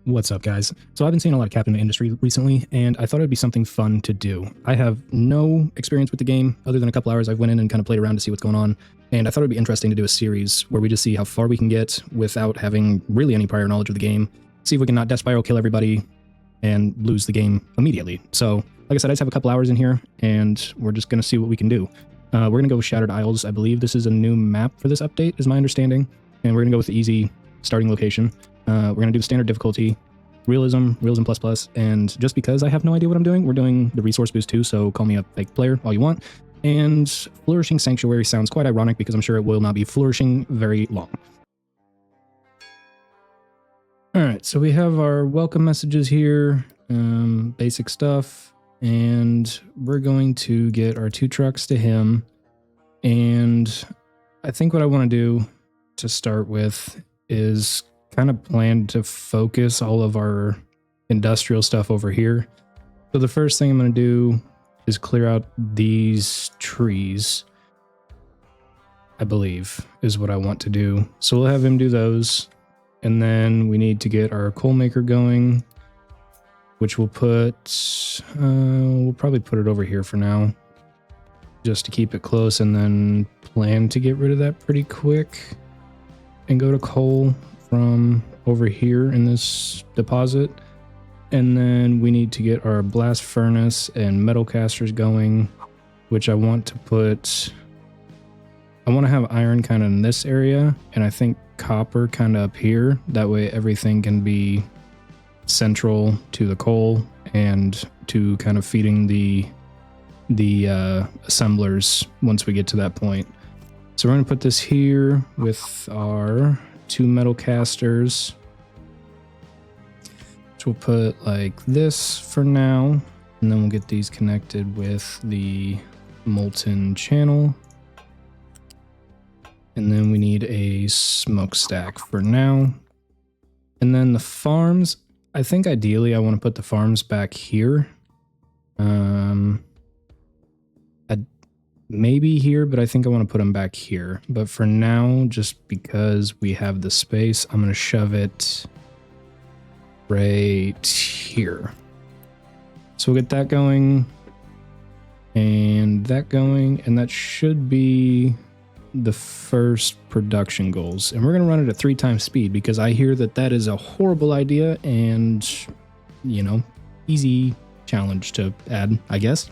What's up, guys? So I've been seeing a lot of Cap in the industry recently, and I thought it'd be something fun to do. I have no experience with the game, other than a couple hours I've went in and kind of played around to see what's going on, and I thought it'd be interesting to do a series where we just see how far we can get without having really any prior knowledge of the game, see if we can not Death Spiral kill everybody, and lose the game immediately. So, like I said, I just have a couple hours in here, and we're just going to see what we can do. We're going to go with Shattered Isles. I believe this is a new map for this update, is my understanding, and we're going to go with the easy starting location. We're going to do the standard difficulty, realism plus, and just because I have no idea what I'm doing, we're doing the resource boost too, so call me a fake player all you want. And Flourishing Sanctuary sounds quite ironic because I'm sure it will not be flourishing very long. Alright, so we have our welcome messages here, basic stuff, and we're going to get our 2 trucks to him. And I think what I want to do to start with is kind of plan to focus all of our industrial stuff over here. So the first thing I'm going to do is clear out these trees, I believe is what I want to do. So we'll have him do those. And then we need to get our coal maker going, which we'll put, we'll probably put it over here for now, just to keep it close, and then plan to get rid of that pretty quick and go to coal from over here in this deposit. And then we need to get our blast furnace and metal casters going, which I want to put, I want to have iron kind of in this area, and I think copper kind of up here. That way everything can be central to the coal and to kind of feeding the assemblers once we get to that point. So we're going to put this here with our 2 metal casters, which we'll put like this for now, and then we'll get these connected with the molten channel. And then we need a smokestack for now. And then the farms, I think ideally I want to put the farms back here. Maybe here, but I think I want to put them back here. But for now, just because we have the space, I'm going to shove it right here. So we'll get that going and that going, and that should be the first production goals. And we're going to run it at 3 times speed because I hear that that is a horrible idea and, you know, easy challenge to add, I guess.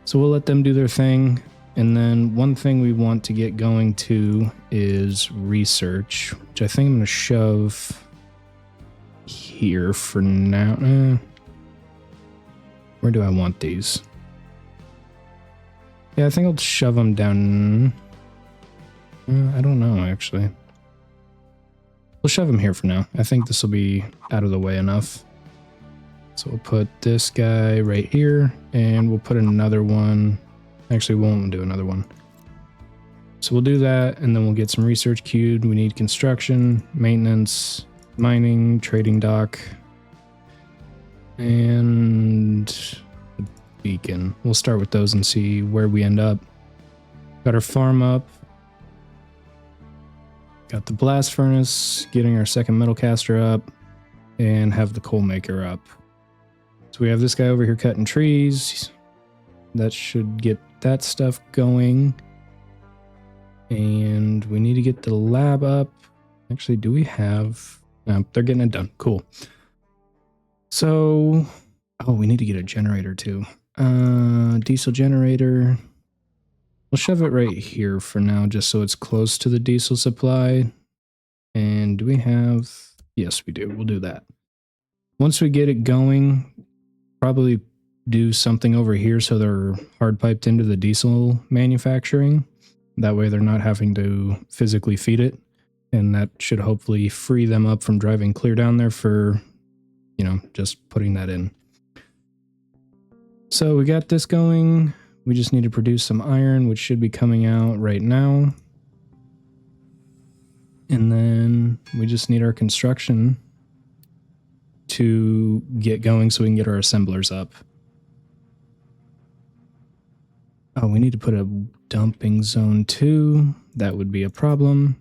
So we'll let them do their thing. And then one thing we want to get going to is research, which I think I'm going to shove here for now. Where do I want these? Yeah, I think I'll shove them down. I don't know, actually. We'll shove them here for now. I think this will be out of the way enough. So we'll put this guy right here, and we'll put another one. Actually, we won't do another one. So we'll do that, and then we'll get some research queued. We need construction, maintenance, mining, trading dock, and the beacon. We'll start with those and see where we end up. Got our farm up. Got the blast furnace, getting our second metal caster up, and have the coal maker up. So we have this guy over here cutting trees. That should get that stuff going. And we need to get the lab up. Actually, do we have... No, they're getting it done. Cool. So... Oh, we need to get a generator too. Diesel generator. We'll shove it right here for now, just so it's close to the diesel supply. And do we have... Yes, we do. We'll do that. Once we get it going... Probably do something over here so they're hard piped into the diesel manufacturing. That way they're not having to physically feed it. And that should hopefully free them up from driving clear down there for, you know, just putting that in. So we got this going. We just need to produce some iron, which should be coming out right now. And then we just need our construction to get going so we can get our assemblers up. Oh, we need to put a dumping zone too. That would be a problem.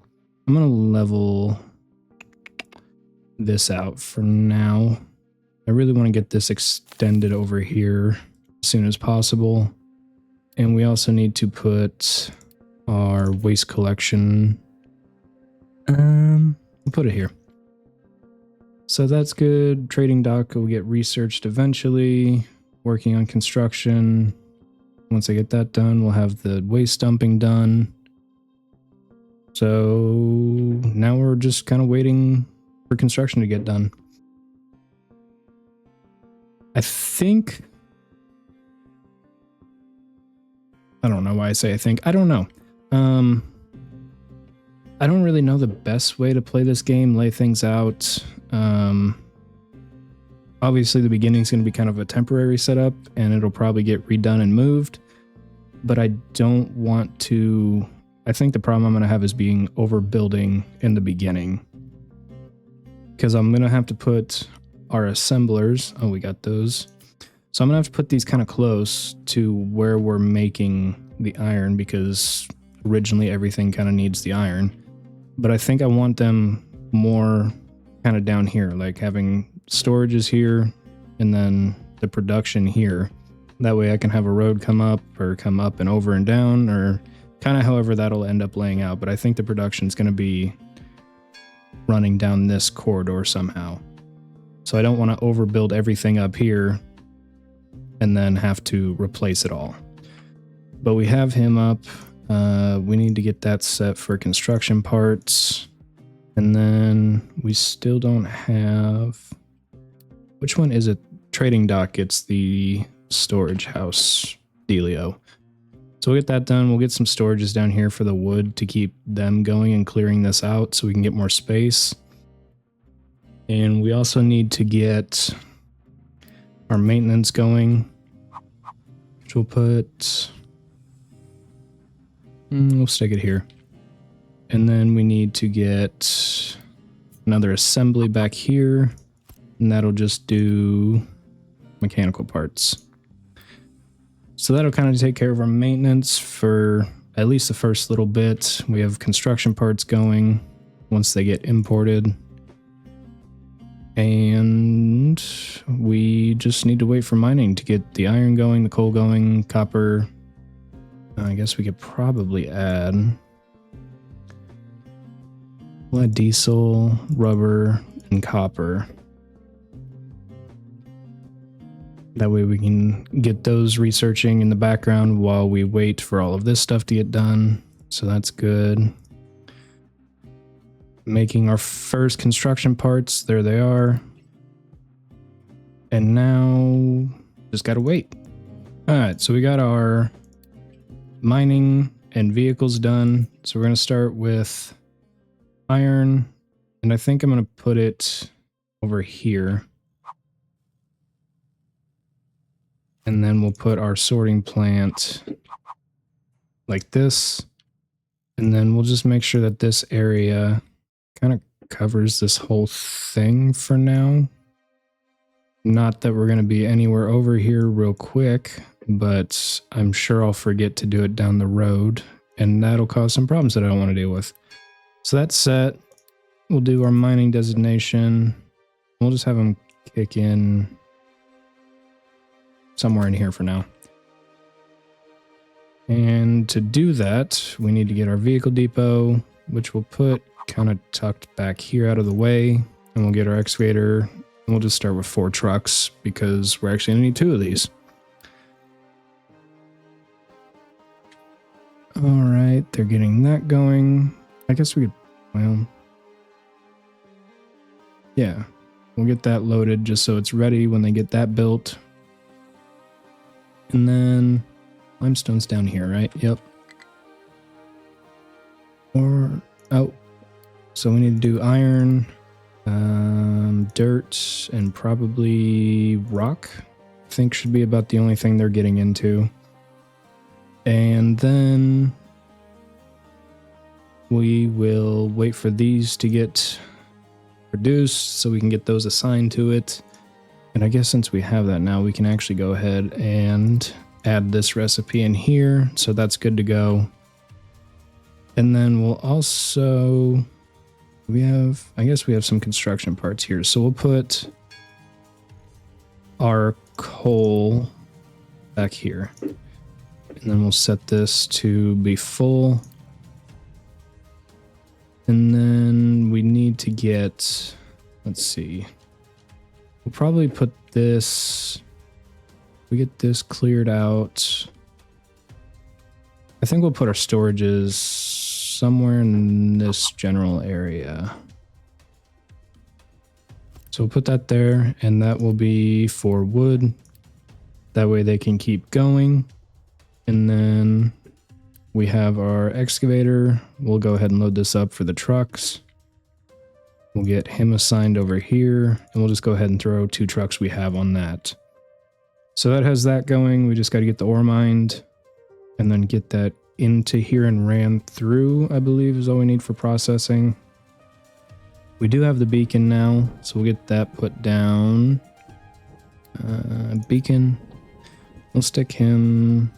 I'm going to level this out for now. I really want to get this extended over here as soon as possible. And we also need to put our waste collection. We'll put it here. So that's good. Trading dock will get researched eventually. Working on construction. Once I get that done, we'll have the waste dumping done. So now we're just kind of waiting for construction to get done. I think... I don't know why I say I think. I don't know. I don't really know the best way to play this game, lay things out. Obviously, the beginning is going to be kind of a temporary setup, and it'll probably get redone and moved. But I don't want to... I think the problem I'm going to have is being overbuilding in the beginning. Because I'm going to have to put our assemblers... Oh, we got those. So I'm going to have to put these kind of close to where we're making the iron, because originally everything kind of needs the iron. But I think I want them more kind of down here, like having storages here and then the production here. That way I can have a road come up and over and down, or kind of however that'll end up laying out. But I think the production's going to be running down this corridor somehow. So I don't want to overbuild everything up here and then have to replace it all. But we have him up. We need to get that set for construction parts. And then we still don't have... Which one is it? Trading dock gets the storage house dealio. So we'll get that done. We'll get some storages down here for the wood to keep them going and clearing this out so we can get more space. And we also need to get our maintenance going, which we'll put... we'll stick it here. And then we need to get another assembly back here, and that'll just do mechanical parts. So that'll kind of take care of our maintenance for at least the first little bit. We have construction parts going once they get imported. And we just need to wait for mining to get the iron going, the coal going, copper. I guess we could probably add... We'll add diesel, rubber, and copper. That way we can get those researching in the background while we wait for all of this stuff to get done. So that's good. Making our first construction parts. There they are. And now just gotta wait. All right, so we got our mining and vehicles done. So we're gonna start with iron, and I think I'm gonna put it over here. And then we'll put our sorting plant like this. And then we'll just make sure that this area kind of covers this whole thing for now. Not that we're going to be anywhere over here real quick, but I'm sure I'll forget to do it down the road, and that'll cause some problems that I don't want to deal with. So that's set. We'll do our mining designation. We'll just have them kick in somewhere in here for now. And to do that, we need to get our vehicle depot, which we'll put kind of tucked back here out of the way. And we'll get our excavator. And we'll just start with 4 trucks because we're actually going to need 2 of these. All right, they're getting that going. I guess we could, well, yeah, we'll get that loaded just so it's ready when they get that built. And then limestone's down here, right? Yep. Or, oh, so we need to do iron, dirt, and probably rock. I think should be about the only thing they're getting into. And then we will wait for these to get produced so we can get those assigned to it. And I guess since we have that now, we can actually go ahead and add this recipe in here. So that's good to go. And then we'll also We have, I guess we have some construction parts here. So we'll put our coal back here. And then we'll set this to be full. And then we need to get, let's see. We'll probably put this, we get this cleared out. I think we'll put our storages somewhere in this general area. So we'll put that there, and that will be for wood. That way they can keep going. And then we have our excavator. We'll go ahead and load this up for the trucks. We'll get him assigned over here, and we'll just go ahead and throw 2 trucks we have on that. So that has that going. We just got to get the ore mined and then get that into here and ran through, I believe is all we need for processing. We do have the beacon now, so we'll get that put down. Beacon. We'll stick him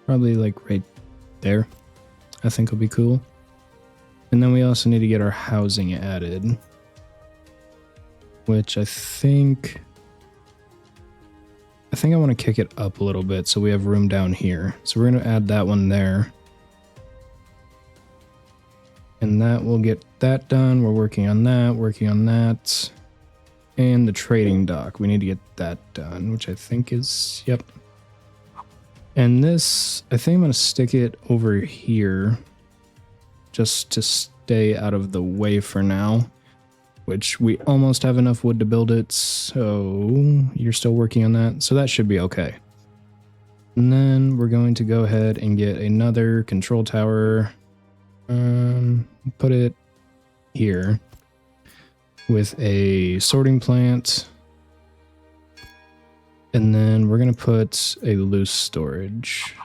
probably like right there. I think will be cool. And then we also need to get our housing added, which I think I want to kick it up a little bit so we have room down here. So we're going to add that one there. And that will get that done. We're working on that, And the trading dock, we need to get that done, which I think is, yep. And this, I think I'm going to stick it over here just to stay out of the way for now, which we almost have enough wood to build it. So you're still working on that. So that should be okay. And then we're going to go ahead and get another control tower. Put it here with a sorting plant. And then we're going to put a loose storage.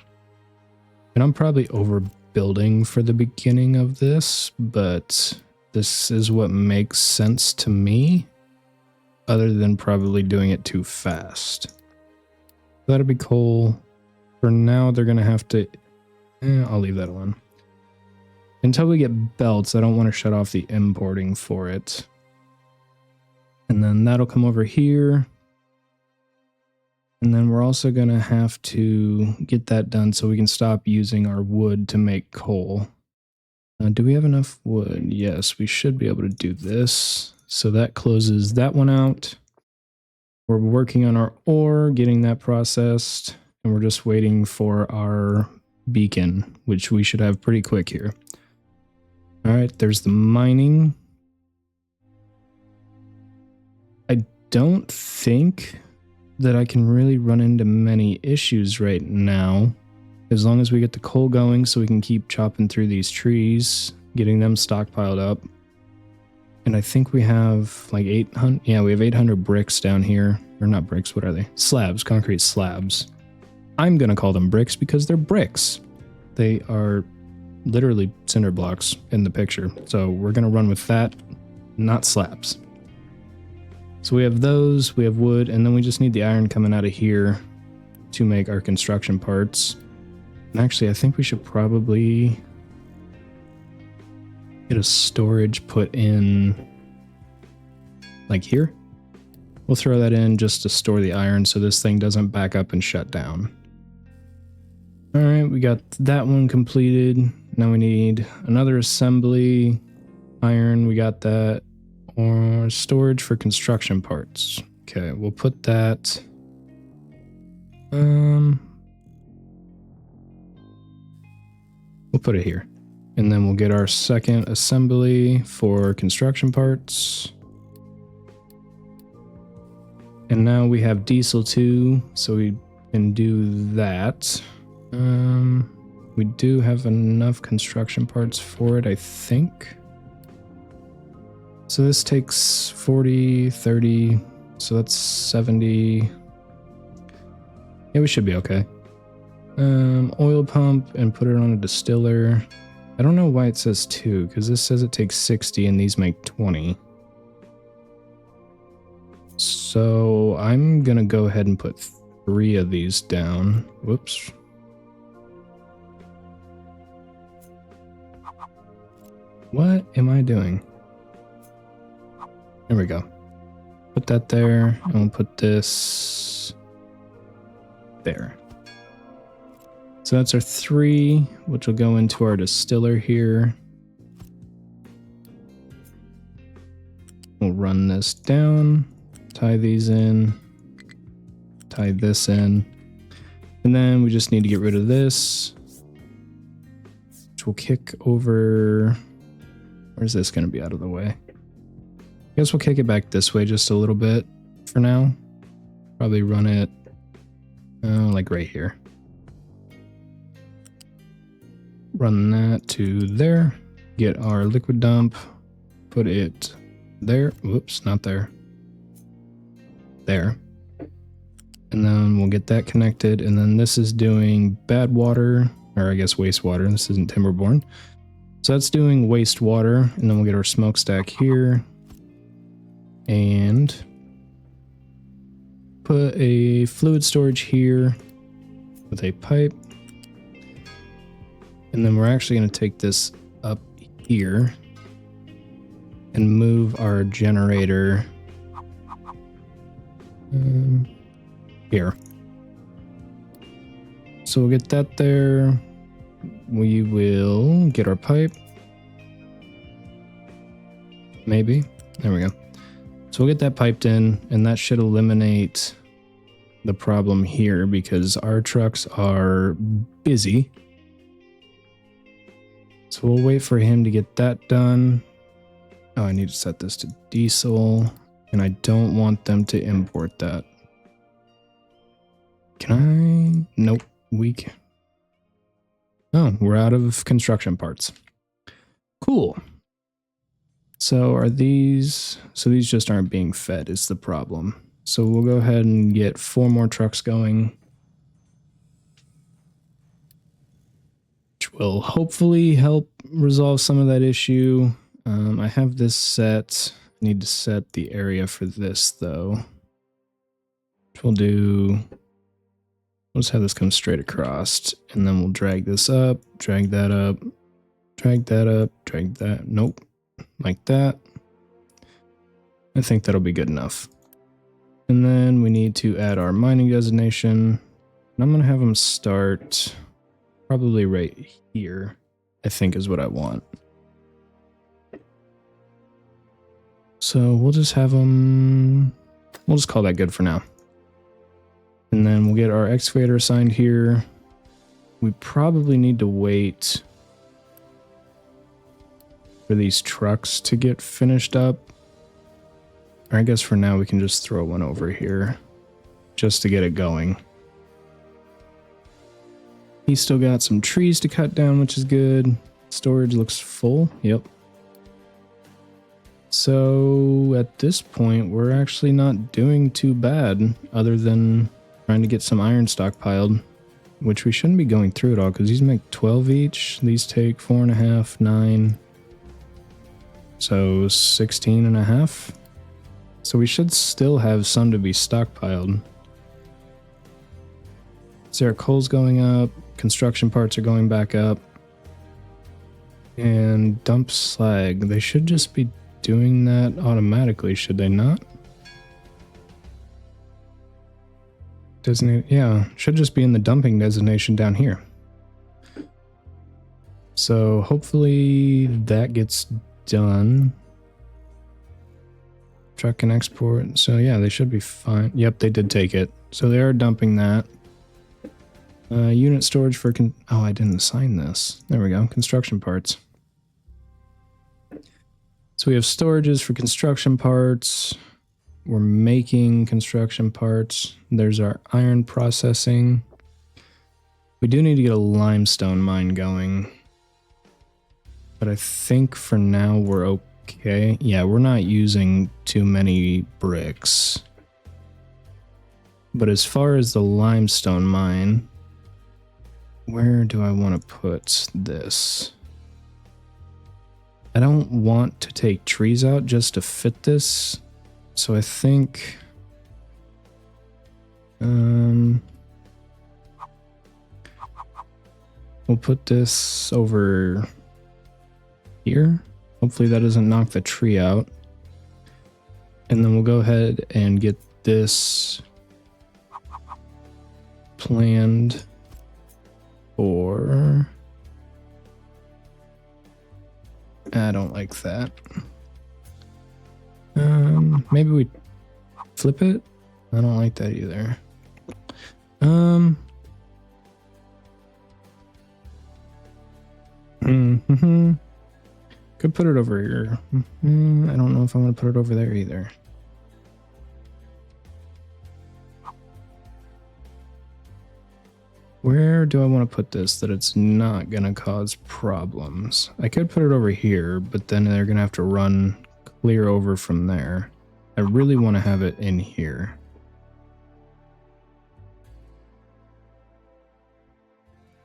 And I'm probably overbuilding for the beginning of this, but this is what makes sense to me, other than probably doing it too fast. That'll be cool. For now, they're going to have to... I'll leave that alone. Until we get belts, I don't want to shut off the importing for it. And then that'll come over here. And then we're also going to have to get that done so we can stop using our wood to make coal. Do we have enough wood? Yes, we should be able to do this. So that closes that one out. We're working on our ore, getting that processed, and we're just waiting for our beacon, which we should have pretty quick here. All right, there's the mining. I don't think that I can really run into many issues right now, as long as we get the coal going so we can keep chopping through these trees, getting them stockpiled up. And I think we have like 800, yeah, we have 800 bricks down here. Or not bricks, what are they? Slabs, concrete slabs. I'm gonna call them bricks because they're bricks. They are literally cinder blocks in the picture. So we're gonna run with that, not slabs. So we have those, we have wood, and then we just need the iron coming out of here to make our construction parts. And actually, I think we should probably get a storage put in like here. We'll throw that in just to store the iron so this thing doesn't back up and shut down. All right, we got that one completed. Now we need another assembly, iron, we got that. Or storage for construction parts. Okay, we'll put that. We'll put it here. And then we'll get our second assembly for construction parts. And now we have diesel too, so we can do that. We do have enough construction parts for it, I think. So this takes 40, 30, so that's 70. Yeah, we should be okay. Oil pump and put it on a distiller. I don't know why it says 2, because this says it takes 60 and these make 20. So I'm going to go ahead and put 3 of these down. Whoops. What am I doing? There we go. Put that there, and we'll put this there. So that's our 3, which will go into our distiller here. We'll run this down, tie these in, tie this in, and then we just need to get rid of this, which will kick over. Where's this going to be out of the way? I guess we'll kick it back this way just a little bit for now. Probably run it like right here. Run that to there. Get our liquid dump. Put it there. Whoops, not there. There. And then we'll get that connected. And then this is doing bad water, or I guess wastewater. This isn't Timberborn. So that's doing wastewater. And then we'll get our smokestack here. And put a fluid storage here with a pipe. And then we're actually going to take this up here and move our generator here. So we'll get that there. We will get our pipe. Maybe. There we go. So we'll get that piped in, and that should eliminate the problem here because our trucks are busy. So we'll wait for him to get that done. Oh, I need to set this to diesel, and I don't want them to import that. Can I? Nope. We can. Oh, we're out of construction parts. Cool. So are these... So these just aren't being fed is the problem. So we'll go ahead and get 4 more trucks going, which will hopefully help resolve some of that issue. I have this set. I need to set the area for this though. Which we'll do... We'll just have this come straight across, and then we'll drag this up, drag that up, drag that up, drag that... Nope. Like that. I think that'll be good enough. And then we need to add our mining designation. And I'm going to have them start probably right here, I think is what I want. So we'll just have them... We'll just call that good for now. And then we'll get our excavator assigned here. We probably need to wait for these trucks to get finished up. Or I guess for now we can just throw one over here just to get it going. He's still got some trees to cut down, which is good. Storage looks full. Yep. So at this point, we're actually not doing too bad other than trying to get some iron stockpiled, which we shouldn't be going through it all because these make 12 each. These take 4.5, 9. So 16.5. So we should still have some to be stockpiled. So our coal's going up, construction parts are going back up, and dump slag. They should just be doing that automatically, should they not? Designate, yeah, should just be in the dumping designation down here. So hopefully that gets done. Truck and export. So yeah, they should be fine. Yep, they did take it. So they are dumping that. Unit storage for oh, I didn't assign this. There we go. Construction parts. So we have storages for construction parts. We're making construction parts. There's our iron processing. We do need to get a limestone mine going. But I think for now we're okay. Yeah, we're not using too many bricks. But as far as the limestone mine, where do I want to put this? I don't want to take trees out just to fit this. So I think we'll put this over here. Hopefully that doesn't knock the tree out. And then we'll go ahead and get this planned for... I don't like that. Maybe we flip it? I don't like that either. Could put it over here. I don't know if I want to put it over there either. Where do I want to put this that it's not going to cause problems? I could put it over here, but then they're going to have to run clear over from there. I really want to have it in here.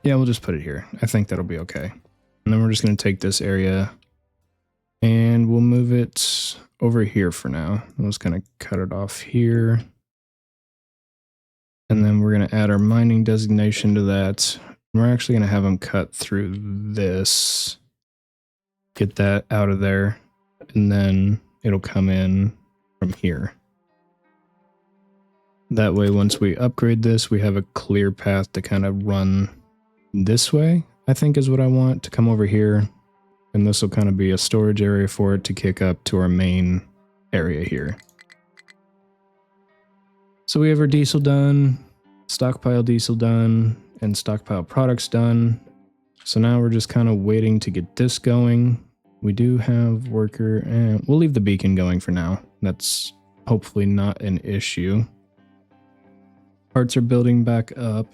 Yeah, we'll just put it here. I think that'll be okay. And then we're just going to take this area and we'll move it over here for now. I'm just going to cut it off here. And then we're going to add our mining designation to that. We're actually going to have them cut through this. Get that out of there. And then it'll come in from here. That way, once we upgrade this, we have a clear path to kind of run this way, I think is what I want, to come over here. And this will kind of be a storage area for it to kick up to our main area here. So we have our diesel done, stockpile diesel done, and stockpile products done. So now we're just kind of waiting to get this going. We do have worker, and we'll leave the beacon going for now. That's hopefully not an issue. Parts are building back up,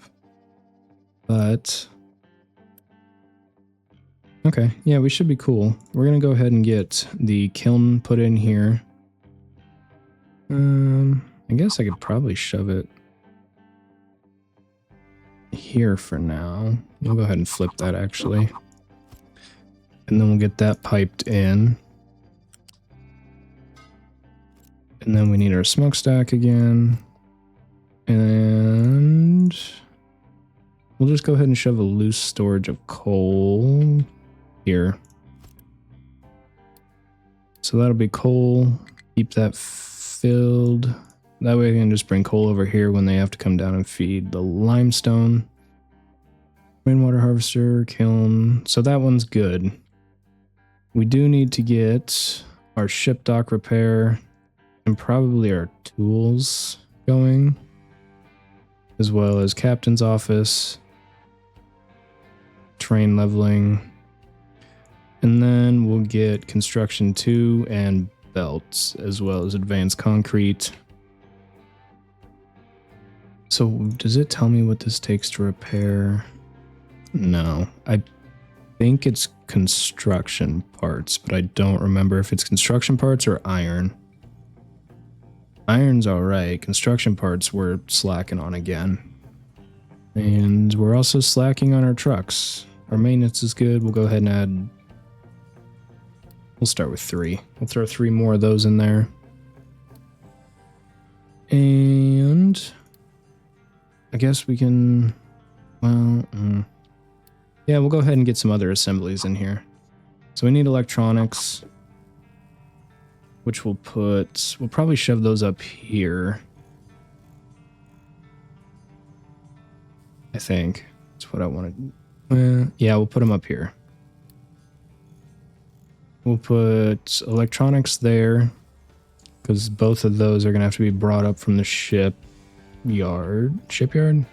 but okay, yeah, we should be cool. We're gonna go ahead and get the kiln put in here. I guess I could probably shove it here for now. We'll go ahead and flip that actually. And then we'll get that piped in. And then we need our smokestack again. And we'll just go ahead and shove a loose storage of coal here. So that'll be coal. Keep that filled. That way we can just bring coal over here when they have to come down and feed the limestone. Rainwater harvester, kiln. So that one's good. We do need to get our ship dock repair and probably our tools going, as well as captain's office, train leveling, and then we'll get construction 2 and belts, as well as advanced concrete. So does it tell me what this takes to repair? No, I think it's construction parts, but I don't remember if it's construction parts or iron. Iron's all right. Construction parts we're slacking on again. And we're also slacking on our trucks. Our maintenance is good. We'll go ahead and add... We'll start with 3. We'll throw 3 more of those in there. And I guess we can... Well... Yeah, we'll go ahead and get some other assemblies in here. So we need electronics, which we'll probably shove those up here. I think that's what I wanted. Yeah, we'll put them up here. We'll put electronics there, because both of those are going to have to be brought up from the shipyard. Shipyard?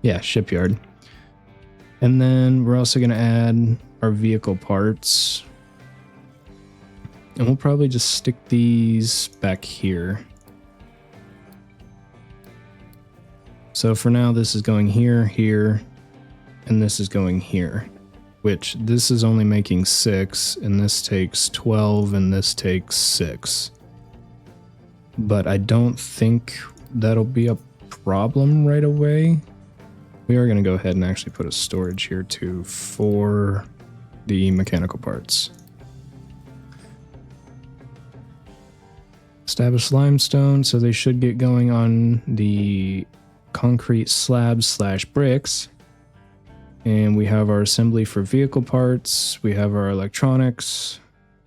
Yeah, shipyard. And then we're also going to add our vehicle parts. And we'll probably just stick these back here. So for now, this is going here, here, and this is going here. Which this is only making 6, and this takes 12, and this takes 6. But I don't think that'll be a problem right away. We are going to go ahead and actually put a storage here too for the mechanical parts. Establish limestone, so they should get going on the concrete slabs / bricks. And we have our assembly for vehicle parts. We have our electronics.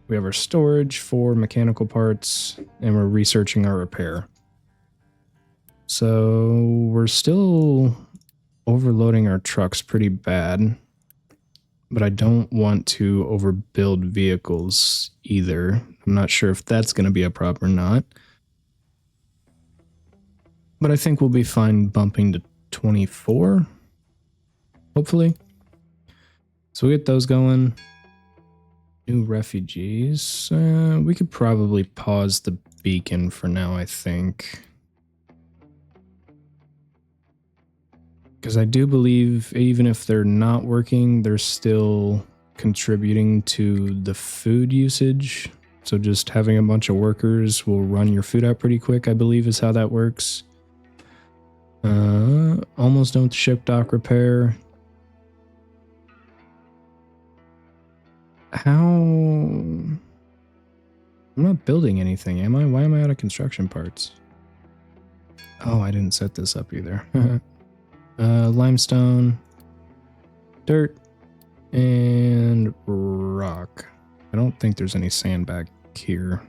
We have our storage for mechanical parts. And we're researching our repair. So we're still overloading our trucks pretty bad. But I don't want to overbuild vehicles either. I'm not sure if that's going to be a problem or not. But I think we'll be fine bumping to 24. Hopefully. So we get those going. New refugees. We could probably pause the beacon for now, I think. Because I do believe even if they're not working, they're still contributing to the food usage. So just having a bunch of workers will run your food out pretty quick, I believe is how that works. Almost done with ship dock repair. How? I'm not building anything, am I? Why am I out of construction parts? Oh, I didn't set this up either. Limestone, dirt, and rock. I don't think there's any sand back here.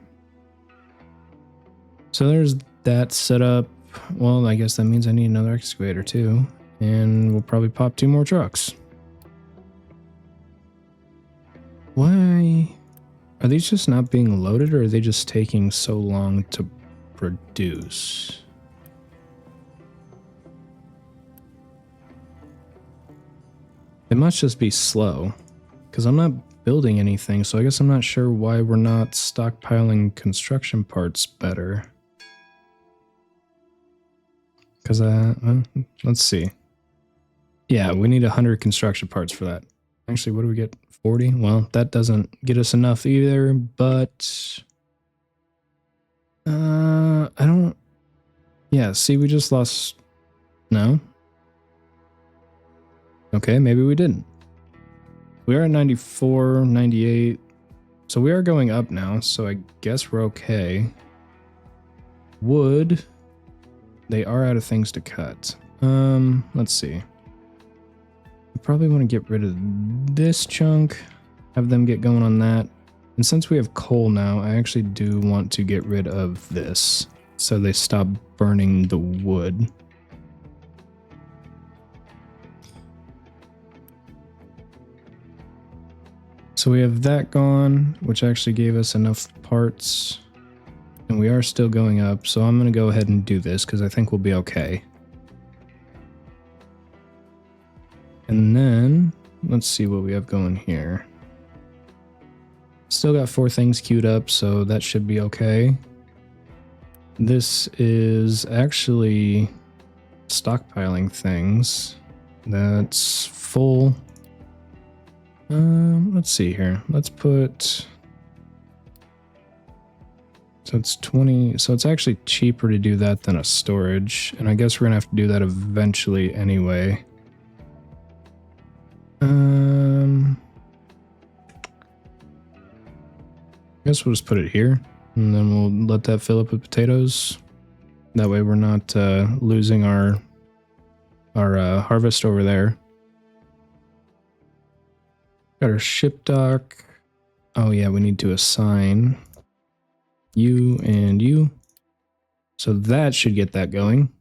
So there's that set up. Well, I guess that means I need another excavator too. And we'll probably pop 2 more trucks. Why? Are these just not being loaded, or are they just taking so long to produce? It must just be slow, because I'm not building anything, so I guess I'm not sure why we're not stockpiling construction parts better. Because, let's see. Yeah, we need 100 construction parts for that. Actually, what do we get? 40? Well, that doesn't get us enough either, but... I don't... Yeah, see, we just lost... No? Okay, maybe we didn't. We are at 94, 98. So we are going up now, so I guess we're okay. Wood. They are out of things to cut. Let's see. We probably want to get rid of this chunk. Have them get going on that. And since we have coal now, I actually do want to get rid of this. So they stop burning the wood. So we have that gone, which actually gave us enough parts. And we are still going up, so I'm going to go ahead and do this because I think we'll be okay. And then, let's see what we have going here. Still got 4 things queued up, so that should be okay. This is actually stockpiling things. That's full. Let's see here. Let's put... So it's 20. So it's actually cheaper to do that than a storage. And I guess we're going to have to do that eventually anyway. I guess we'll just put it here. And then we'll let that fill up with potatoes. That way we're not losing our harvest over there. Got our ship dock. Oh yeah, we need to assign you and you. So that should get that going.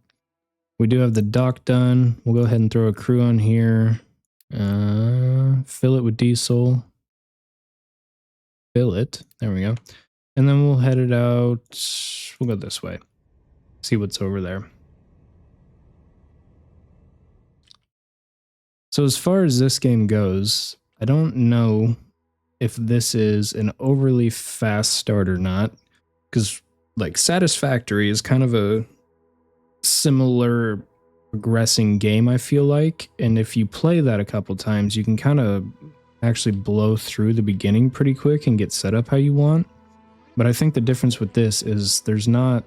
We do have the dock done. We'll go ahead and throw a crew on here. Fill it with diesel. Fill it. There we go. And then we'll head it out. We'll go this way. See what's over there. So as far as this game goes, I don't know if this is an overly fast start or not, because like Satisfactory is kind of a similar progressing game, I feel like, and if you play that a couple times, you can kind of actually blow through the beginning pretty quick and get set up how you want. But I think the difference with this is there's not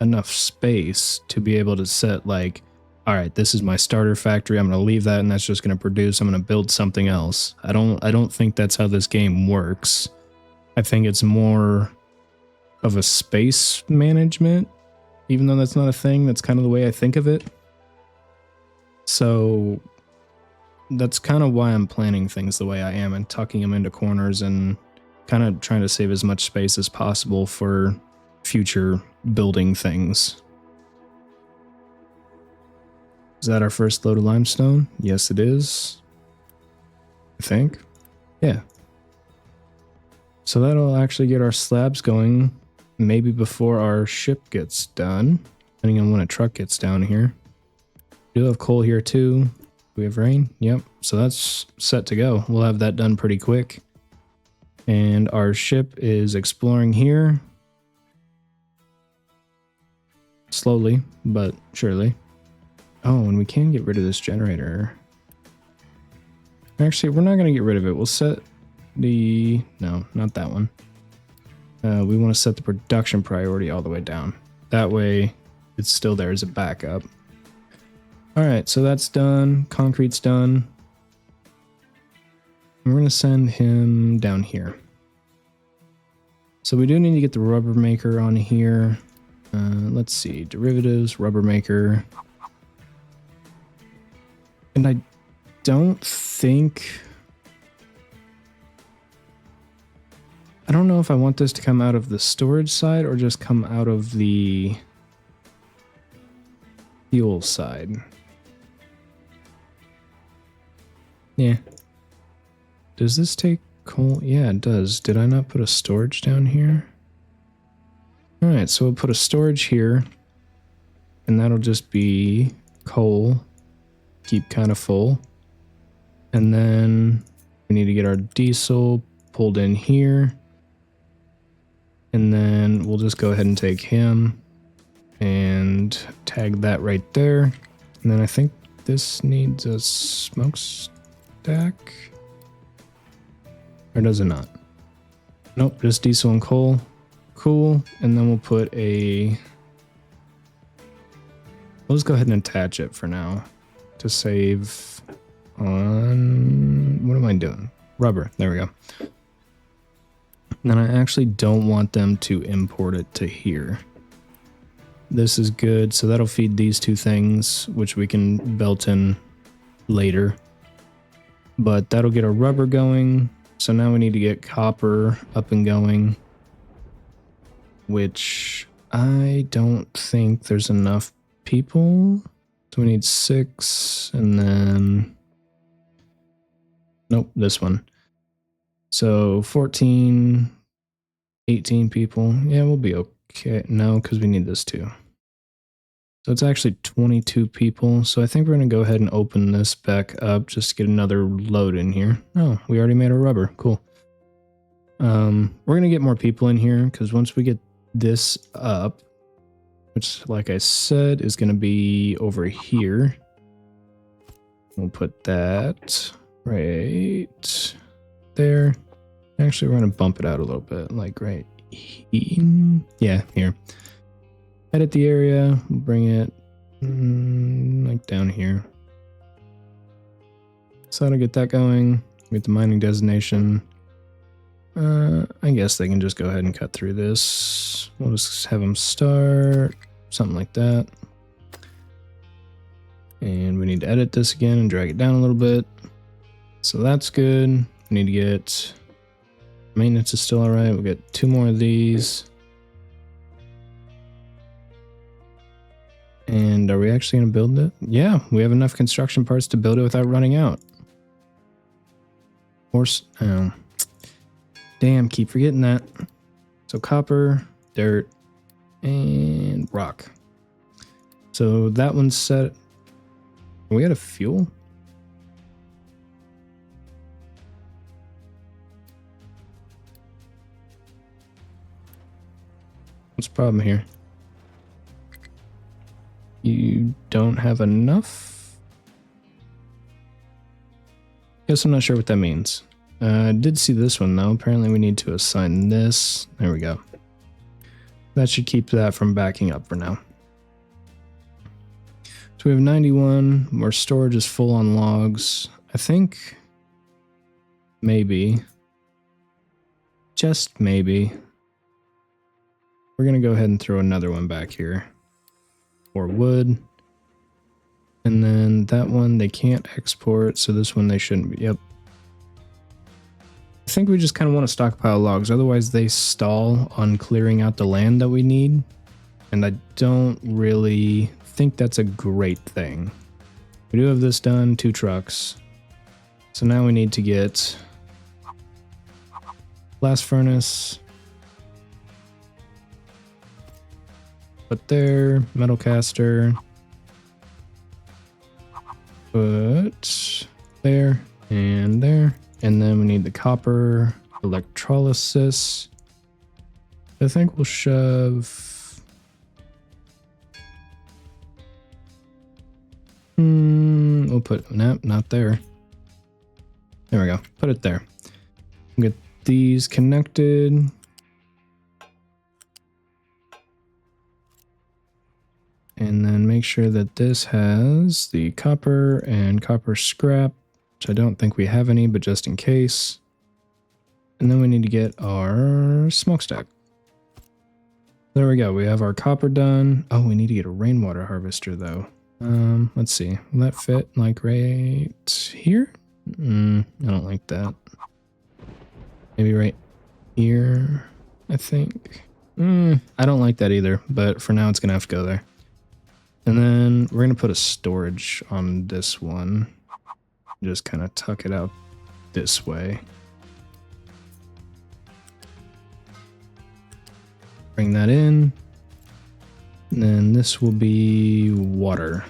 enough space to be able to set like, all right, this is my starter factory. I'm going to leave that and that's just going to produce. I'm going to build something else. I don't think that's how this game works. I think it's more of a space management, even though that's not a thing. That's kind of the way I think of it. So that's kind of why I'm planning things the way I am and tucking them into corners and kind of trying to save as much space as possible for future building things. Is that our first load of limestone? Yes, it is. I think. Yeah. So that'll actually get our slabs going maybe before our ship gets done, depending on when a truck gets down here. We do have coal here too. We have rain. Yep. So that's set to go. We'll have that done pretty quick. And our ship is exploring here. Slowly, but surely. Oh, and we can get rid of this generator. Actually, we're not going to get rid of it. We'll set the... No, not that one. We want to set the production priority all the way down. That way, it's still there as a backup. Alright, so that's done. Concrete's done. We're going to send him down here. So we do need to get the rubber maker on here. Let's see. Derivatives, rubber maker. And I don't think... I don't know if I want this to come out of the storage side or just come out of the fuel side. Yeah. Does this take coal? Yeah, it does. Did I not put a storage down here? Alright, so we'll put a storage here. And that'll just be coal. Keep kind of full. And then we need to get our diesel pulled in here. And then we'll just go ahead and take him and tag that right there. And then I think this needs a smokestack. Or does it not? Nope, just diesel and coal. Cool. And then we'll put a... We'll just go ahead and attach it for now to save on... What am I doing? Rubber. There we go. And I actually don't want them to import it to here. This is good, so that'll feed these two things, which we can belt in later. But that'll get our rubber going. So now we need to get copper up and going, which I don't think there's enough people. So we need 6, and then... Nope, this one. So 14, 18 people. Yeah, we'll be okay. No, because we need this too. So it's actually 22 people. So I think we're going to go ahead and open this back up just to get another load in here. Oh, we already made our rubber. Cool. We're going to get more people in here because once we get this up, which like I said is going to be over here. We'll put that right there. Actually, we're going to bump it out a little bit, like right here. Yeah, here. Edit the area, bring it like down here. So that'll get that going. Get the mining designation. I guess they can just go ahead and cut through this. We'll just have them start, something like that. And we need to edit this again and drag it down a little bit. So that's good. We need to get... Maintenance is still alright. We'll get 2 more of these. And are we actually going to build it? Yeah, we have enough construction parts to build it without running out. Horse. Oh. Damn, keep forgetting that. So copper, dirt, and rock. So that one's set. Are we out of fuel? What's the problem here? You don't have enough? Guess I'm not sure what that means. I did see this one though. Apparently we need to assign this. There we go. That should keep that from backing up for now. So we have 91. Our storage is full on logs. I think maybe, just maybe, we're going to go ahead and throw another one back here. Or wood. And then that one they can't export, so this one they shouldn't be. Yep. I think we just kind of want to stockpile logs, otherwise they stall on clearing out the land that we need. And I don't really think that's a great thing. We do have this done, 2 trucks. So now we need to get blast furnace. Put there, metal caster. Put there and there. And then we need the copper electrolysis. I think we'll shove... we'll put... Nope, not there. There we go. Put it there. Get these connected. And then make sure that this has the copper and copper scrap, which I don't think we have any, but just in case. And then we need to get our smokestack. There we go. We have our copper done. Oh, we need to get a rainwater harvester though. Let's see. Will that fit like right here? I don't like that. Maybe right here, I think. I don't like that either, but for now it's gonna have to go there. And then we're gonna put a storage on this one. Just kind of tuck it out this way. Bring that in. And then this will be water.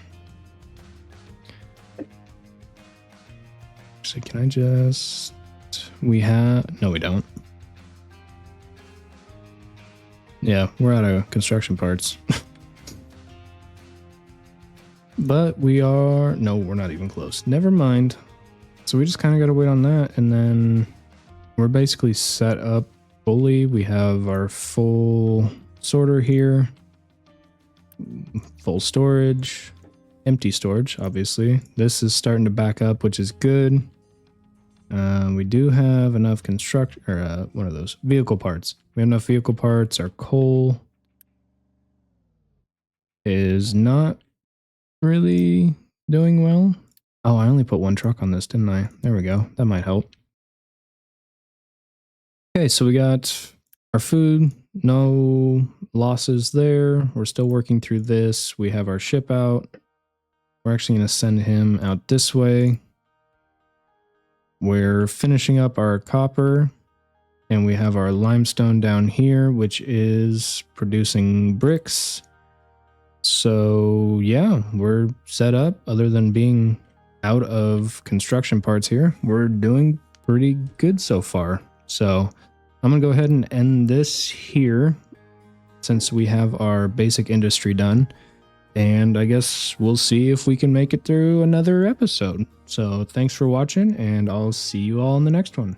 So can I just... We have... No, we don't. Yeah, we're out of construction parts. But we are... No, we're not even close. Never mind. So we just kind of got to wait on that. And then we're basically set up fully. We have our full sorter here. Full storage. Empty storage, obviously. This is starting to back up, which is good. We do have enough one of those vehicle parts. We have enough vehicle parts. Our coal is not really doing well. Oh, I only put 1 truck on this, didn't I? There we go. That might help. Okay, so we got our food. No losses there. We're still working through this. We have our ship out. We're actually going to send him out this way. We're finishing up our copper, and we have our limestone down here, which is producing bricks. So yeah, we're set up. Other than being out of construction parts here, we're doing pretty good so far. So I'm gonna go ahead and end this here since we have our basic industry done. And I guess we'll see if we can make it through another episode. So thanks for watching, and I'll see you all in the next one.